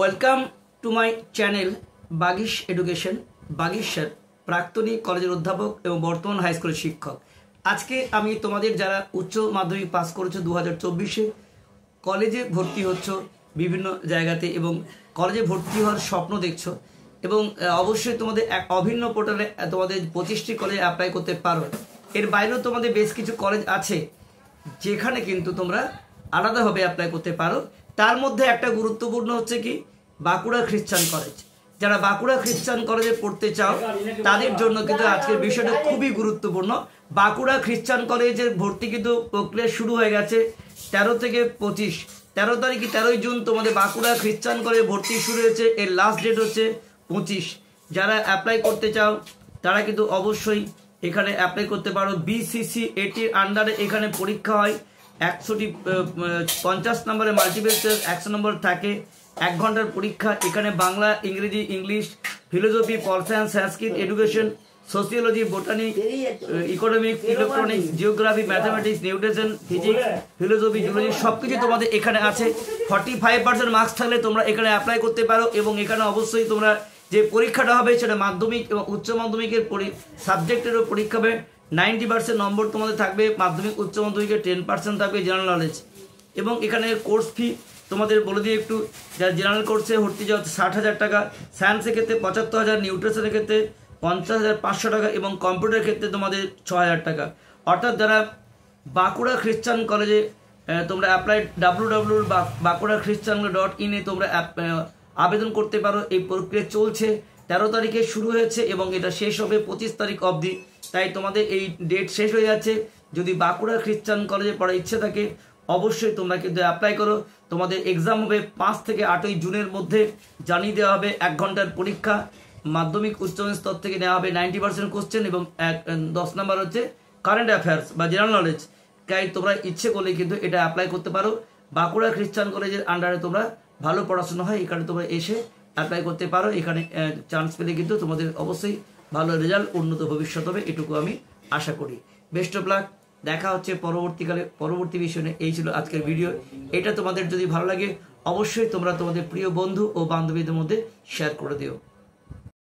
Welcome to my channel Bagish education. Bagish sir প্রাক্তনী কলেজের অধ্যাপক এবং বর্তমান হাই স্কুলের শিক্ষক। আজকে আমি তোমাদের যারা উচ্চ মাধ্যমিক পাস করেছো 2024-এ কলেজে ভর্তি হচ্ছ বিভিন্ন জায়গাতে এবং কলেজে ভর্তি হওয়ার স্বপ্ন দেখছো এবং অবশ্যই তোমাদের এক অভিন্ন পোর্টালে তোমাদের 25টি কলেজে অ্যাপ্লাই করতে পারো। এর বাইরেও তোমাদের বেশ কিছু কলেজ আছে যেখানে কিন্তু তোমরা আলাদাভাবে অ্যাপ্লাই করতে পারো। তার মধ্যে একটা গুরুত্বপূর্ণ হচ্ছে কি বাঁকুড়া খ্রিস্টান কলেজ। যারা বাঁকুড়া খ্রিস্টান কলেজে পড়তে চাও তাদের জন্য কিন্তু আজকের বিষয়টা খুবই গুরুত্বপূর্ণ। বাঁকুড়া খ্রিস্টান কলেজের ভর্তি কিন্তু প্রক্রিয়া শুরু হয়ে গেছে 13 থেকে 25। 13 তারিখে 13ই জুন তোমাদের বাঁকুড়া খ্রিস্টান কলেজে ভর্তি শুরু হয়েছে। এর লাস্ট ডেট হচ্ছে 25। যারা অ্যাপ্লাই করতে চাও তারা কিন্তু অবশ্যই এখানে অ্যাপ্লাই করতে পারো। BCC-ATর আন্ডারে এখানে পরীক্ষা হয়। 150 নম্বরের মাল্টিপল চয়েস 100 নম্বর থাকে। 1 ঘন্টার পরীক্ষা। এখানে বাংলা, ইংরেজি, English, philosophy, pol science, Sanskrit, education, sociology, botany, economics, electronics, geography, mathematics, nutrition, physics, philosophy, zoology সবকিছু তোমাদের এখানে আছে। 45% মার্কস থাকলে তোমরা এখানে অ্যাপ্লাই করতে পারো এবং এখানে অবশ্যই তোমরা যে পরীক্ষাটা হবে সেটা মাধ্যমিক এবং উচ্চ মাধ্যমিকের সাবজেক্টেরও পরীক্ষা হবে। 90% নম্বর তোমাদের থাকবে মাধ্যমিক, উচ্চ মাধ্যমিকের 10% থাকবে জেনারেল নলেজ। এবং এখানে কোর্স ফি তোমাদের বলে দিই একটু। যারা জেনারেল কোর্সে ভর্তি যাও 60,000 টাকা, সায়েন্সের ক্ষেত্রে 75,000, নিউট্রিশনের ক্ষেত্রে 50,500 টাকা এবং কম্পিউটারের ক্ষেত্রে তোমাদের 6,000 টাকা। অর্থাৎ যারা বাঁকুড়া খ্রিস্টান কলেজে তোমরা অ্যাপ্লাই www.bankurakhristian.in এ তোমরা আবেদন করতে পারো। এই প্রক্রিয়া চলছে, 13 তারিখে শুরু হয়েছে এবং এটা শেষ হবে 25 তারিখ অবধি। তাই তোমাদের এই ডেট শেষ হয়ে যাচ্ছে। যদি বাঁকুড়া খ্রিস্টান কলেজে পড়ার ইচ্ছে থাকে অবশ্যই তোমরা কিন্তু অ্যাপ্লাই করো। তোমাদের এক্সাম হবে 5 থেকে 8ই জুনের মধ্যে। জানিয়ে দেওয়া হবে 1 ঘন্টার পরীক্ষা। মাধ্যমিক উচ্চ স্তর থেকে নেওয়া হবে 90% কোশ্চেন এবং 10 নম্বর হচ্ছে কারেন্ট অ্যাফেয়ার্স বা জেনারেল নলেজ। তাই তোমরা ইচ্ছে করলে কিন্তু এটা অ্যাপ্লাই করতে পারো। বাঁকুড়া খ্রিস্টান কলেজের আন্ডারে তোমরা ভালো পড়াশোনা হয়, এখানে তোমরা এসে অ্যাপ্লাই করতে পারো। এখানে চান্স পেলে কিন্তু তোমাদের অবশ্যই ভালো রেজাল্ট, উন্নত ভবিষ্যৎ হবে, এটুকু আমি আশা করি। Best of luck. দেখা হচ্ছে পরবর্তীকালে পরবর্তী বিষয়ে। এই ছিল আজকের ভিডিও। এটা তোমাদের যদি ভালো লাগে অবশ্যই তোমরা তোমাদের প্রিয় বন্ধু ও বান্ধবীদের মধ্যে শেয়ার করে দিও।